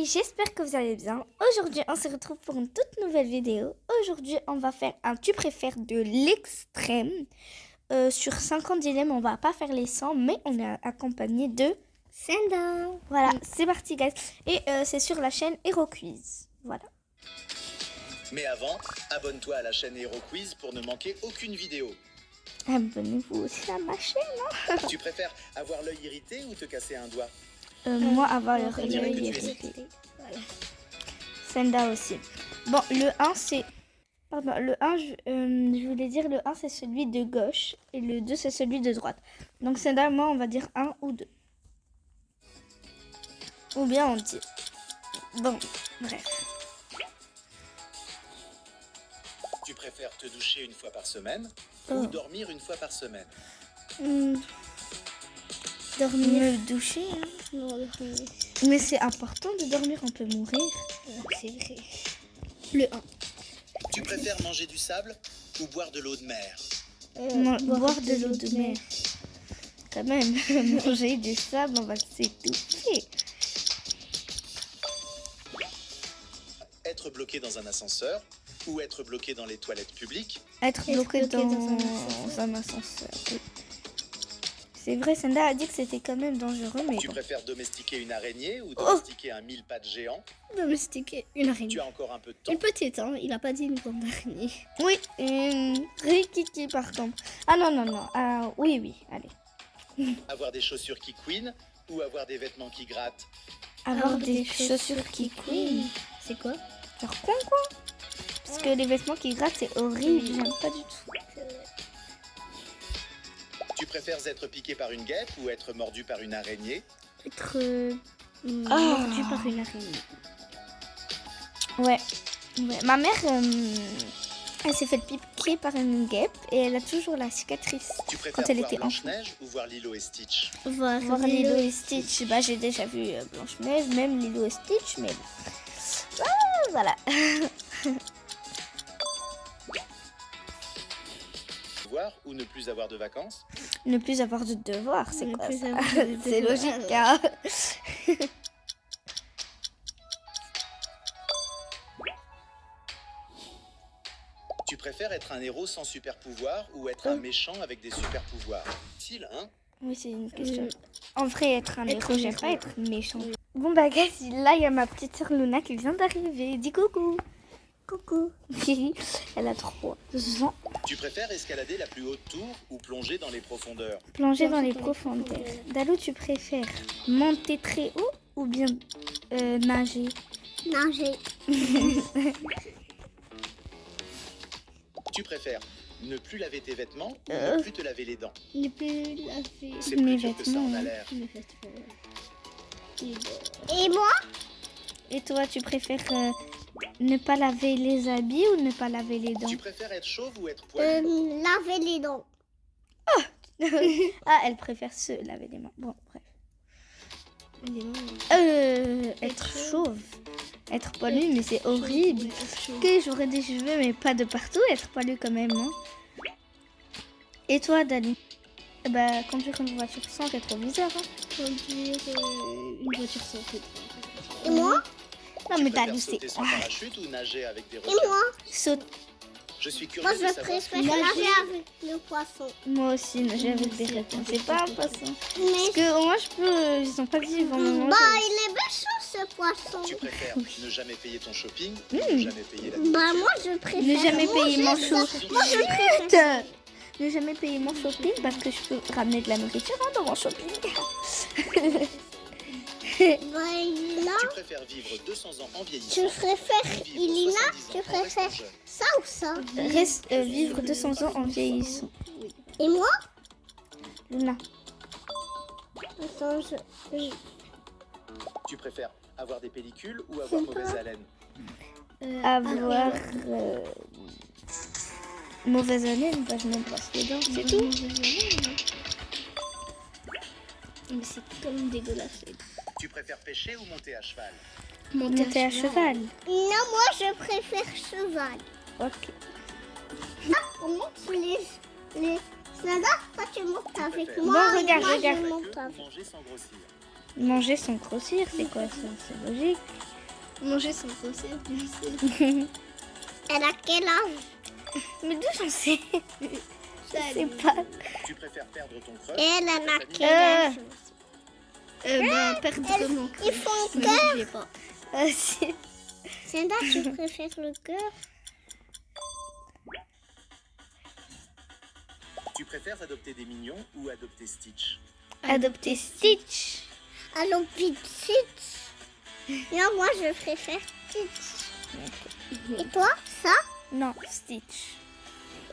j'espère que vous allez bien. Aujourd'hui, on se retrouve pour une toute nouvelle vidéo. Aujourd'hui, on va faire un tu préfères de l'extrême. Sur 50 dilemmes, on va pas faire les 100, mais on est accompagné de Senda. Voilà, c'est parti guys. Et c'est sur la chaîne HeroQuiz. Voilà. Mais avant, abonne-toi à la chaîne HeroQuiz pour ne manquer aucune vidéo. Abonnez-vous aussi à ma chaîne. Hein. Tu préfères avoir l'œil irrité ou te casser un doigt? Moi, avoir le on dirait que tu es irrité. Voilà. Senda aussi. Bon, le 1, c'est... Pardon, le 1, je voulais dire le 1, c'est celui de gauche. Et le 2, c'est celui de droite. Donc, Senda, moi, on va dire 1 ou 2. Ou bien on dit... Bon, bref. Tu préfères te doucher une fois par semaine ou dormir une fois par semaine? Dormir, me doucher. Hein. Non, dormir. Mais c'est important de dormir, on peut mourir. C'est vrai. Le 1. Tu préfères manger du sable ou boire de l'eau de mer? Boire de l'eau de mer. Quand même, manger du sable, on va s'étouffer. Être bloqué dans un ascenseur ou être bloqué dans les toilettes publiques? Être bloqué dans un ascenseur. Oui. C'est vrai, Senda a dit que c'était quand même dangereux, mais Tu bon. préfères domestiquer une araignée ou domestiquer un mille-pattes géant? Domestiquer une araignée. Tu as encore un peu de temps. Une petite, hein. Il a pas dit une grande araignée. Oui, une rikiki par contre. Ah non, non, non. Ah, oui, oui, allez. Avoir des chaussures qui couinent ou avoir des vêtements qui grattent? Avoir des chaussures qui couinent. C'est quoi? Genre con quoi? Parce que les vêtements qui grattent, c'est horrible. J'aime pas du tout. Tu préfères être piqué par une guêpe ou être mordu par une araignée? Être mordu par une araignée. Ouais. Ma mère, elle s'est fait piquer par une guêpe et elle a toujours la cicatrice. Tu préfères Quand elle voir était enfant. Blanche-Neige ou voir Lilo et Stitch? Voir Lilo et Stitch. Bah, j'ai déjà vu Blanche-Neige, même Lilo et Stitch, mais voilà. Voir ou ne plus avoir de vacances? Ne plus avoir de devoirs, c'est Ne quoi plus ça? avoir de C'est devoirs. logique, hein. Tu préfères être un héros sans super pouvoir ou être un méchant avec des super pouvoirs? Style, hein? Oui, c'est une question. En vrai, être un héros, j'aime pas être méchant. Bon, bah, guys, là, il y a ma petite sœur Luna qui vient d'arriver. Dis coucou. Coucou. Elle a 3 ans. Tu préfères escalader la plus haute tour ou plonger dans les profondeurs? Plonger dans les profondeurs. Dalou, tu préfères monter très haut ou bien nager? Nager. Tu préfères ne plus laver tes vêtements ou ne plus te laver les dents? Ne plus laver C'est mes plus dur que ça vêtements, en a hein. l'air. mes vêtements. Et moi? Et toi, tu préfères ne pas laver les habits ou ne pas laver les dents? Tu préfères être chauve ou être poilu? Laver les dents. Ah, elle préfère se laver les mains. Bon, bref. Être chauve. Être poilu, mais c'est horrible. Ok, j'aurais des cheveux, mais pas de partout. Être poilu quand même, hein. Et toi, Dali? Bah, conduire une voiture sans rétroviseur. Hein. Conduire une voiture sans pétrole. Et moi? Non, Tu mais préfères Dali, c'est... sauter sans parachute ou nager avec des Et requins? moi? Saute. Je suis curieux Moi, de je savoir préfère nager avec le poisson. Moi aussi, nager avec des requins. C'est pas un poisson. Parce Mais que au moins, je peux... Ils sont pas vivants. bah, il est méchant ce poisson. Tu préfères ne jamais payer ton shopping ou ne jamais payer la Bah, moi, je préfère. Ne jamais payer mon manger shopping. ça. Moi, je préfère. Ne jamais payer mon shopping parce que je peux ramener de la nourriture hein, dans mon shopping. Bah, Ilina, Tu préfères vivre 200 ans en vieillissant? tu préfères. ou vivre Ilina, 70 ans tu en restant préfères jeune? ça ou ça? Reste vivre 200 ans en vieillissant. Et moi? Luna. Attends, Tu préfères avoir des pellicules ou avoir mauvaise haleine? Avoir mauvaise haleine, bah, je me brosse les dents, c'est tout. Mais c'est comme dégueulasse. Tu préfères pêcher ou monter à cheval? Monter à cheval. Non, moi, je préfère cheval. Ok. On monte les... Nada, toi, tu montes avec préfères. moi. Bon, et regarde, moi, regarde. Je Que monte avec... manger sans grossir? Manger sans grossir, c'est quoi ça? C'est logique. Manger sans procès, bien sûr. Elle a quel âge? Mais d'où j'en sais? Ça, Je sais pas. Tu préfères perdre ton crush Elle ou en a ta famille quel âge? Perdre mon Ils font Je me cœur. souviens pas. Si. Senda, tu préfères le cœur? Tu préfères adopter des mignons ou adopter Stitch? Adopter Stitch. Alors, Stitch. Non, moi, je préfère Stitch. Et toi, ça? Non, Stitch.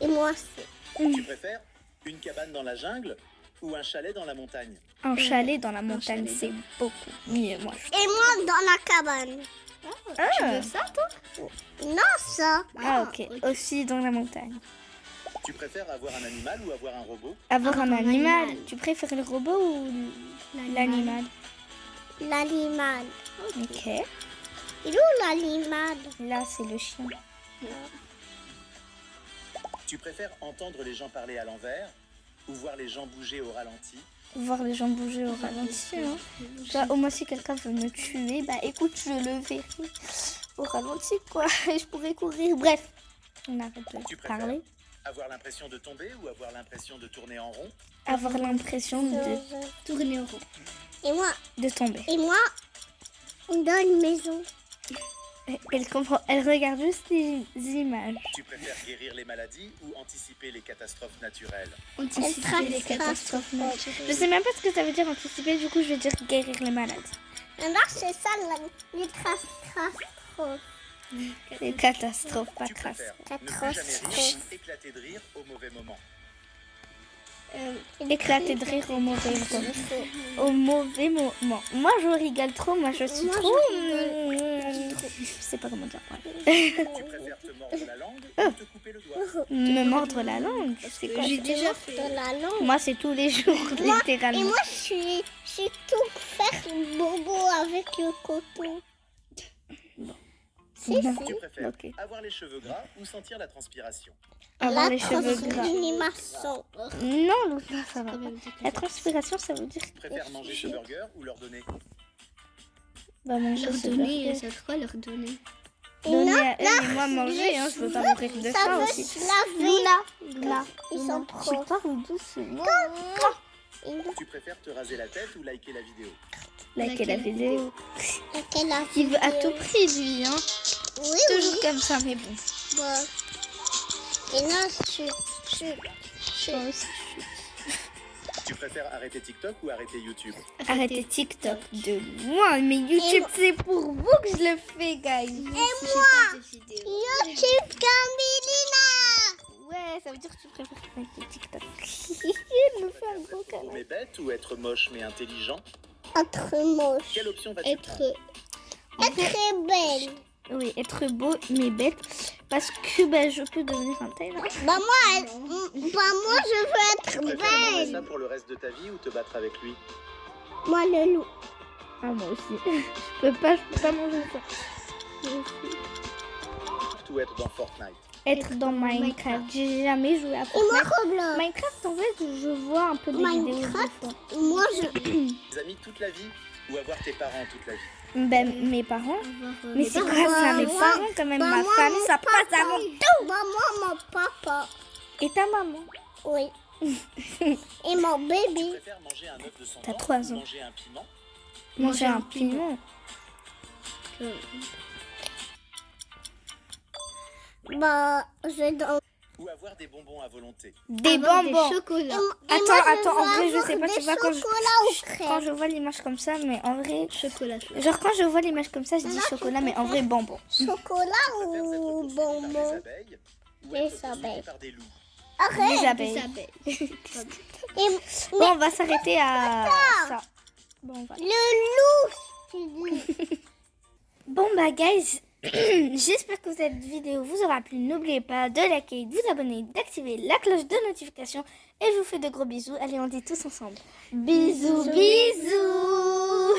Et moi, c'est... Tu préfères une cabane dans la jungle ou un chalet dans la montagne? Un chalet dans la montagne, c'est beaucoup mieux, moi. Et moi, dans la cabane. Tu veux ça, toi? Non, ça. Ah, ok. Aussi dans la montagne. Tu préfères avoir un animal ou avoir un robot? Avoir un animal. Tu préfères le robot ou l'animal? L'animal. Ok. Il est où l'animal? Là, c'est le chien. Tu préfères entendre les gens parler à l'envers ou voir les gens bouger au ralenti? Voir les gens bouger au ralenti. Hein. Genre, au moins, si quelqu'un veut me tuer, bah écoute, je le verrai au ralenti, quoi. Et je pourrais courir. Bref, on arrête Tu de préfères parler. avoir l'impression de tomber ou avoir l'impression de tourner en rond? Avoir l'impression de Tourner en rond. de tomber. Et moi, dans une maison. Elle comprend, elle regarde juste les images. Tu préfères guérir les maladies ou anticiper les catastrophes naturelles? Anticiper les catastrophes naturelles. Je sais même pas ce que ça veut dire anticiper, du coup je vais dire guérir les maladies. Alors, c'est ça, les catastrophes. Les catastrophes, pas Tu crasses. préfères ne plus jamais rire, éclater de rire au mauvais moment? Éclater de rire au mauvais moment. Au mauvais moment. Moi je rigole trop, moi je suis Moi, trop... je Je sais pas comment dire. Tu préfères te mordre la langue ou te couper le doigt? Me mordre la langue, c'est quoi J'ai ça? déjà fait de la langue. Moi c'est tous les jours, Et littéralement. moi, je suis tout faire bobo avec le coton. Si, Tu préfères Ok. avoir les cheveux gras ou sentir la transpiration? Avoir La les cheveux gras. transformation. Non, Luna, ça va pas. La transpiration, ça veut dire Tu préfères manger ce burger ou leur donner? bah, manger ce burger. ça quoi leur donner? Donner à elle et moi manger, hein, je veux pas mourir de Ça faim veut aussi. se laver. Là, ils sont Tu trop. parles doucement. Tu préfères te raser la tête ou liker la vidéo? Liker la vidéo. Il Il veut à tout prix, lui, hein. Oui, Toujours comme ça, mais bon. Bon. Et non, je Tu préfères arrêter TikTok ou arrêter YouTube? Arrêtez TikTok de loin, mais YouTube, c'est pour vous que je le fais, guys. YouTube Cambilina. Ouais, ça veut dire que tu préfères arrêter TikTok. Il me fait un gros câlin. Mais bête ou être moche mais intelligent? Être moche. Quelle option vas-tu Être prendre? belle. Oui, être beau, mais bête. Parce que bah, je peux devenir un Thaïlandais. Bah moi, je veux Tu être préfères manger belle. ça pour le reste de ta vie ou te battre avec lui? Moi le loup. Ah, moi aussi. je peux pas manger ça. Ou être dans Fortnite? Être dans Minecraft. J'ai jamais joué à Et moi Fortnite. Roblox. Minecraft, en fait, je vois un peu des vidéos des Minecraft. fois. Moi je. Des amis toute la vie ou avoir tes parents toute la vie? Ben, mes parents. Mais c'est parents. quoi ça, mes Moi- parents quand même, bah, ma moi, famille, mon ça papa. passe avant tout. Bah moi mon papa. Et ta maman? Oui. Et mon Tu bébé. préfères manger un œuf de 100 T'as ans 3 ou ans. manger un piment? Manger un piment. Bah je donne. Ou avoir des bonbons à volonté? Des bonbons. chocolats. Attends, en vrai, je sais pas, tu vois, quand Chocolat je vois l'image comme ça, mais en vrai, Chocolat. genre quand je vois l'image comme ça, je dis chocolat, mais en vrai, bonbon. Chocolat Tu préfères être ou poursuivi par des bonbon. abeilles ou Des être poursuivi abeilles. par des loups? Arrête. Les abeilles. Et Bon, on va s'arrêter à ça. Bon, on va. le loup. Bon bah guys, j'espère que cette vidéo vous aura plu. N'oubliez pas de liker, de vous abonner, d'activer la cloche de notification. Et je vous fais de gros bisous. Allez, on dit tous ensemble. Bisous, bisous.